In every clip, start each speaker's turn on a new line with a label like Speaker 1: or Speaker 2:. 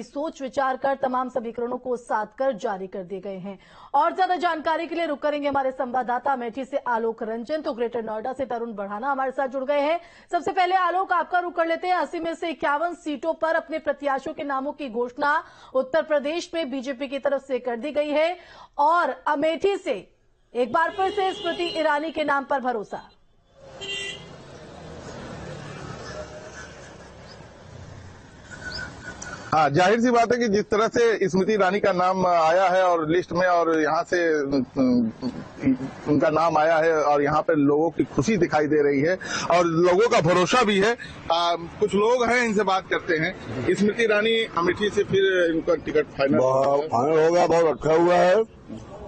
Speaker 1: सोच विचार कर तमाम समीकरणों को साध कर जारी कर दिए गए हैं। और ज्यादा जानकारी के लिए रुक करेंगे हमारे संवाददाता अमेठी से आलोक रंजन। तो ग्रेटर नोएडा से तरुण बढ़ाना हमारे साथ जुड़ गए हैं। सबसे पहले आलोक, आपका रुख कर लेते हैं। 80 में से 51 सीटों पर अपने प्रत्याशियों के नामों की घोषणा उत्तर प्रदेश में बीजेपी की तरफ से कर दी गई है और अमेठी से एक बार फिर से स्मृति ईरानी के नाम पर भरोसा।
Speaker 2: हाँ, जाहिर सी बात है कि जिस तरह से स्मृति ईरानी का नाम आया है और लिस्ट में और यहाँ से उनका नाम आया है और यहाँ पे लोगों की खुशी दिखाई दे रही है और लोगों का भरोसा भी है। कुछ लोग हैं, इनसे बात करते हैं। स्मृति ईरानी अमेठी से फिर इनका टिकट फाइनल
Speaker 3: हो गया, बहुत अच्छा हुआ है।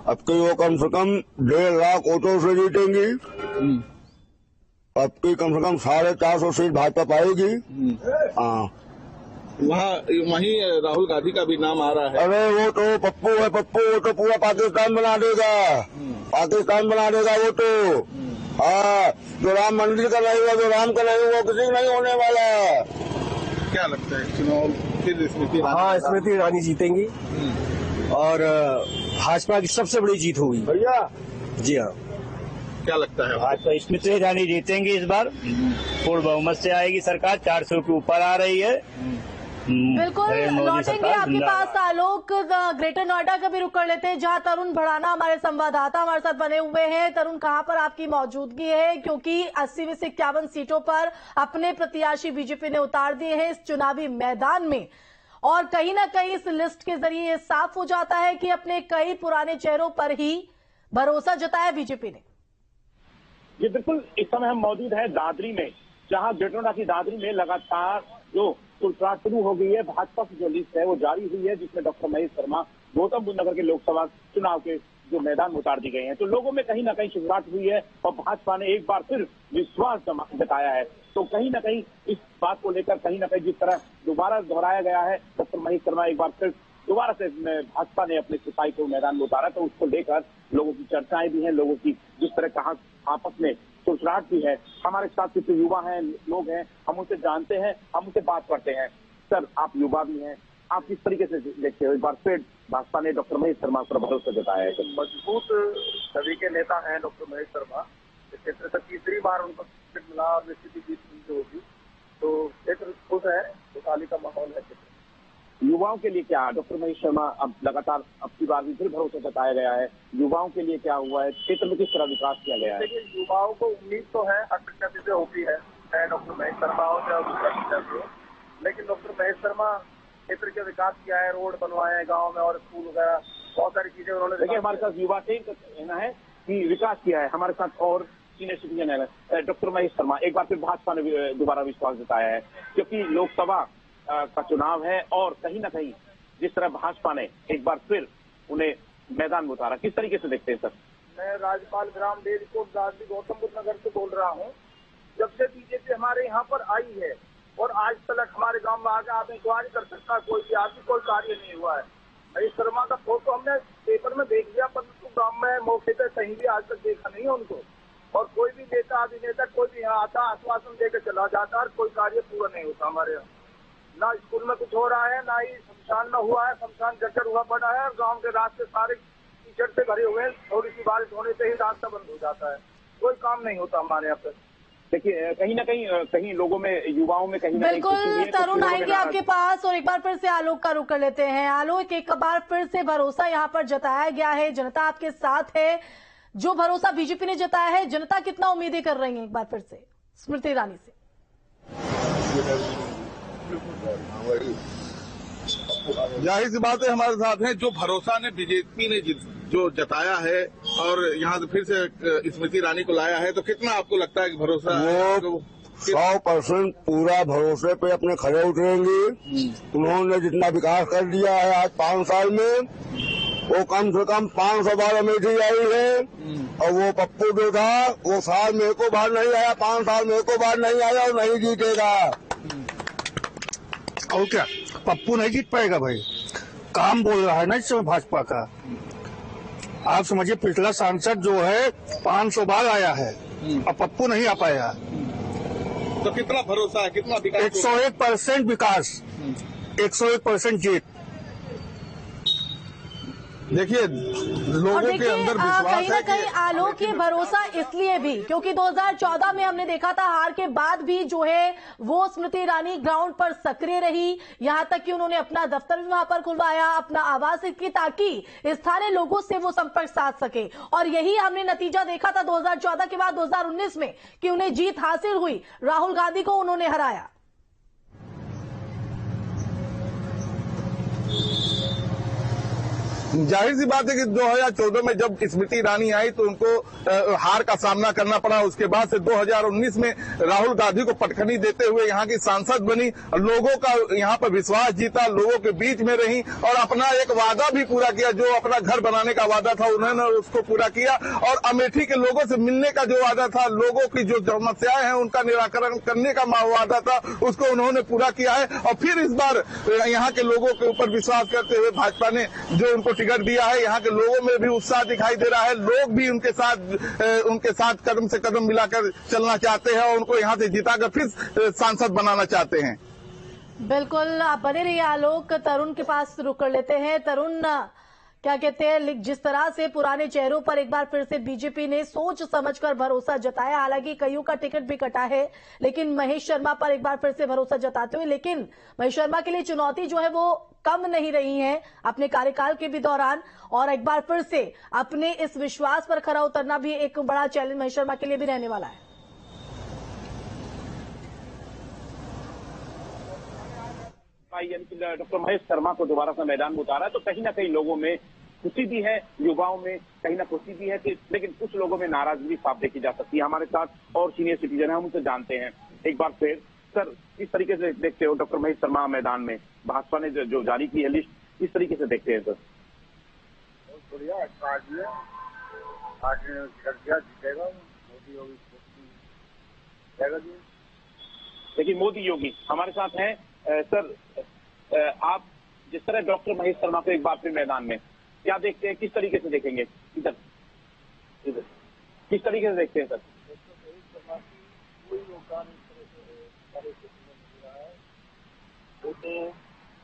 Speaker 3: अब की वो कम से कम 1.5 लाख वोटों से जीतेंगी। अब की कम से कम 450 सीट भाजपा पाएगी। हाँ,
Speaker 2: वहीं राहुल गांधी का भी नाम आ रहा है।
Speaker 3: अरे वो तो पप्पू है, पप्पू वो तो पूरा पाकिस्तान बना देगा, पाकिस्तान बना देगा वो तो। हाँ, जो राम मंदिर का नहीं हुआ, जो राम का नहीं हुआ, किसी नहीं होने वाला।
Speaker 2: क्या लगता है चुनाव फिर स्मृति?
Speaker 4: हाँ, स्मृति ईरानी जीतेंगी और भाजपा की सबसे बड़ी जीत होगी
Speaker 3: भैया।
Speaker 4: जी हाँ,
Speaker 2: क्या लगता है?
Speaker 5: भाजपा स्मृति ईरानी जीतेंगी इस बार। पूर्ण बहुमत से आएगी सरकार, 400 के ऊपर आ रही है।
Speaker 1: बिल्कुल लौटेंगे आपके पास आलोक। ग्रेटर नोएडा का भी रुख कर लेते हैं, जहां तरुण बढ़ाना हमारे संवाददाता हमारे साथ बने हुए हैं। तरुण, कहां पर आपकी मौजूदगी है? क्योंकि 80 में से 51 सीटों पर अपने प्रत्याशी बीजेपी ने उतार दिए हैं इस चुनावी मैदान में और कहीं ना कहीं इस लिस्ट के जरिए ये साफ हो जाता है कि अपने कई पुराने चेहरों पर ही भरोसा जताया बीजेपी ने।
Speaker 6: जी बिल्कुल, इस समय हम मौजूद हैं दादरी में, जहां ग्रेटर नोएडा की दादरी में लगातार जो तुलसाट शुरू हो गई है। भाजपा की जो लिस्ट है वो जारी हुई है, जिसमें डॉक्टर महेश शर्मा गौतम बुद्ध नगर के लोकसभा चुनाव के जो मैदान में उतार दी गए हैं। तो लोगों में कहीं ना कहीं शुरुआत हुई है और भाजपा ने एक बार फिर विश्वास जताया है। तो कहीं ना कहीं इस बात को लेकर कहीं ना कहीं जिस तरह दोबारा दोहराया गया है, डॉक्टर महेश शर्मा एक बार फिर दोबारा से भाजपा ने अपने सिपाही को मैदान में उतारा, तो उसको लेकर लोगों की चर्चाएं भी हैं, लोगों की जिस तरह कहा आपस में सुलझाहट भी है। हमारे साथ कुछ युवा हैं, लोग हैं, हम उनसे जानते हैं, हम उनसे बात करते हैं। सर, आप युवा भी हैं, आप किस तरीके से देखते हो? एक बार फिर भाजपा ने डॉक्टर महेश शर्मा पर भरोसा जताया है।
Speaker 7: मजबूत छवि के नेता हैं डॉक्टर महेश शर्मा। इस क्षेत्र से तीसरी बार उनको टिकट मिला और निश्चित ही जीत होगी, तो क्षेत्र खुश है, खुशहाली का माहौल है।
Speaker 6: युवाओं के लिए क्या डॉक्टर महेश शर्मा अब लगातार अब की बार भी फिर भरोसा जताया गया है, युवाओं के लिए क्या हुआ है, क्षेत्र में किस तरह विकास किया गया है?
Speaker 7: देखिए, युवाओं को उम्मीद तो है, हर प्रत्याशी से होती है डॉक्टर महेश शर्मा हो या दूसरा प्रत्याशी हो, लेकिन डॉक्टर महेश शर्मा क्षेत्र के विकास किया है, रोड बनवाए हैं गाँव में और स्कूल वगैरह बहुत सारी चीजें उन्होंने।
Speaker 6: देखिए, हमारे साथ युवा से कहना है कि विकास किया है। हमारे साथ और सीनियर सिटीजन है डॉक्टर महेश शर्मा। एक बार फिर भाजपा ने दोबारा विश्वास जताया है, क्योंकि लोकसभा का चुनाव है और कहीं ना कहीं जिस तरह भाजपा ने एक बार फिर उन्हें मैदान में उतारा, किस तरीके से देखते हैं सर?
Speaker 7: मैं राज्यपाल ग्राम डेयरी कोर्ट दादरी गौतम बुद्ध नगर से बोल रहा हूँ। जब से बीजेपी हमारे यहाँ पर आई है और आज तक हमारे गांव में आके आप इंक्वायरी कर सकता है, कोई भी आज भी कोई कार्य नहीं हुआ है। महेश शर्मा का फोटो हमने पेपर में देख लिया, परंतु गाँव में मौके पर कहीं भी आज तक देखा नहीं है उनको। और कोई भी नेता अभिनेता कोई भी यहाँ आता, आश्वासन देकर चला जाता और कोई कार्य पूरा नहीं होता हमारे यहाँ। ना स्कूल में कुछ हो रहा है, ना ही शमशान में हुआ है, शमशान जर्जर हुआ पड़ा है और गांव के रास्ते सारे कीचड़ से भरे हुए हैं। थोड़ी सी बारिश होने से ही रास्ता बंद हो जाता है, कोई काम नहीं होता हमारे यहाँ पे।
Speaker 6: देखिए, कहीं ना कहीं लोगों में, युवाओं में कहीं ना कहीं
Speaker 1: बिल्कुल तरुण आएंगे आपके पास और एक बार फिर से आलोक का रुख कर लेते हैं। आलोक, एक बार फिर से भरोसा यहाँ पर जताया गया है, जनता आपके साथ है। जो भरोसा बीजेपी ने जताया है, जनता कितना उम्मीदें कर रही है एक बार फिर से स्मृति ईरानी से?
Speaker 2: जाहिर सी बात है, हमारे साथ है। जो भरोसा ने बीजेपी ने जो जताया है और यहाँ से फिर से स्मृति ईरानी को लाया है, तो कितना आपको लगता है कि भरोसा?
Speaker 3: वो 100% पूरा भरोसे पे अपने खड़े उतरेंगे। उन्होंने जितना विकास कर दिया है आज 5 साल में, वो कम से कम 500 बार अमेठी आई है। और वो पप्पू जो था, वो साल में एको बार नहीं आया, 5 साल में एको बार नहीं आया और नहीं जीतेगा।
Speaker 4: और क्या पप्पू नहीं जीत पाएगा भाई? काम बोल रहा है ना इस समय भाजपा का। आप समझिए, पिछला सांसद जो है 500 बार आया है और पप्पू नहीं आ पाया।
Speaker 2: तो कितना भरोसा है, कितना विकास?
Speaker 4: 101% विकास, 101% जीत।
Speaker 2: देखिए लोगों के अंदर विश्वास
Speaker 1: कहीं ना
Speaker 2: है
Speaker 1: कहीं आलोक ये भरोसा इसलिए भी क्योंकि 2014 में हमने देखा था हार के बाद भी जो है वो स्मृति ईरानी ग्राउंड पर सक्रिय रही, यहां तक कि उन्होंने अपना दफ्तर भी वहां पर खुलवाया, अपना आवास की, ताकि स्थानीय लोगों से वो संपर्क साध सके। और यही हमने नतीजा देखा था 2014 के बाद 2019 में कि उन्हें जीत हासिल हुई, राहुल गांधी को उन्होंने हराया।
Speaker 2: जाहिर सी बात है कि 2014 में जब स्मृति ईरानी आई तो उनको हार का सामना करना पड़ा। उसके बाद से 2019 में राहुल गांधी को पटखनी देते हुए यहाँ की सांसद बनी, लोगों का यहाँ पर विश्वास जीता, लोगों के बीच में रही और अपना एक वादा भी पूरा किया। जो अपना घर बनाने का वादा था उन्होंने उसको पूरा किया और अमेठी के लोगों से मिलने का जो वादा था, लोगों की जो समस्याएं हैं उनका निराकरण करने का वादा था, उसको उन्होंने पूरा किया है। और फिर इस बार यहाँ के लोगों के ऊपर विश्वास करते हुए भाजपा ने जो उनको टिकट दिया है, यहाँ के लोगों में भी उत्साह दिखाई दे रहा है। लोग भी उनके साथ कदम से कदम मिलाकर चलना चाहते हैं और उनको यहाँ से जिताकर फिर सांसद बनाना चाहते हैं।
Speaker 1: बिल्कुल, आप बने रहिए आलोक। तरुण के पास रुक कर लेते हैं। तरुण, क्या कहते हैं, जिस तरह से पुराने चेहरों पर एक बार फिर से बीजेपी ने सोच समझकर भरोसा जताया, हालांकि कईयों का टिकट भी कटा है, लेकिन महेश शर्मा पर एक बार फिर से भरोसा जताते हुए, लेकिन महेश शर्मा के लिए चुनौती जो है वो कम नहीं रही है अपने कार्यकाल के भी दौरान, और एक बार फिर से अपने इस विश्वास पर खरा उतरना भी एक बड़ा चैलेंज महेश शर्मा के लिए भी रहने वाला है।
Speaker 6: डॉक्टर महेश शर्मा को दोबारा से मैदान में उतारा है तो कहीं ना कहीं लोगों में खुशी भी है, युवाओं में कहीं ना खुशी भी है, लेकिन कुछ लोगों में नाराजगी साफ देखी जा सकती है। हमारे साथ और सीनियर सिटीजन है, हम उनसे जानते हैं। एक बार फिर सर, किस तरीके से देखते हो डॉक्टर महेश शर्मा मैदान में? भाजपा ने जो जारी की है लिस्ट, किस तरीके से देखते हैं सर?
Speaker 7: बहुत बढ़िया, अच्छा आदमी है, जीतेगा मोदी योगी जी।
Speaker 6: लेकिन मोदी योगी हमारे साथ हैं। सर, आप जिस तरह डॉक्टर महेश शर्मा को एक बार फिर मैदान में क्या देखते हैं, किस तरीके से देखेंगे? इधर किस तरीके से देखते हैं सर?
Speaker 7: कोई योगदान इस तरह से रहा है, वो तो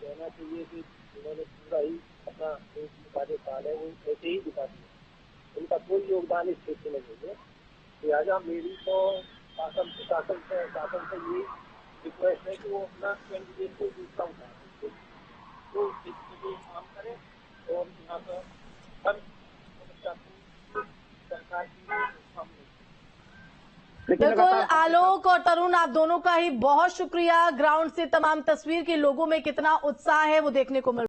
Speaker 7: कहना चाहिए कि उन्होंने पूरा ही अपना जो कार्यकाल है वो ऐसे ही दिखा दिया। उनका कोई योगदान इस क्षेत्र में नहीं है। लिहाजा मेरी तो शासन से ये रिक्वेस्ट है कि वो अपना कैंडिडेट को दूसरा उठाए, तो इसके लिए काम करें और यहाँ पर हर सरकार की
Speaker 1: बिल्कुल आलोक और तरुण, आप दोनों का ही बहुत शुक्रिया। ग्राउंड से तमाम तस्वीर के लोगों में कितना उत्साह है वो देखने को मिल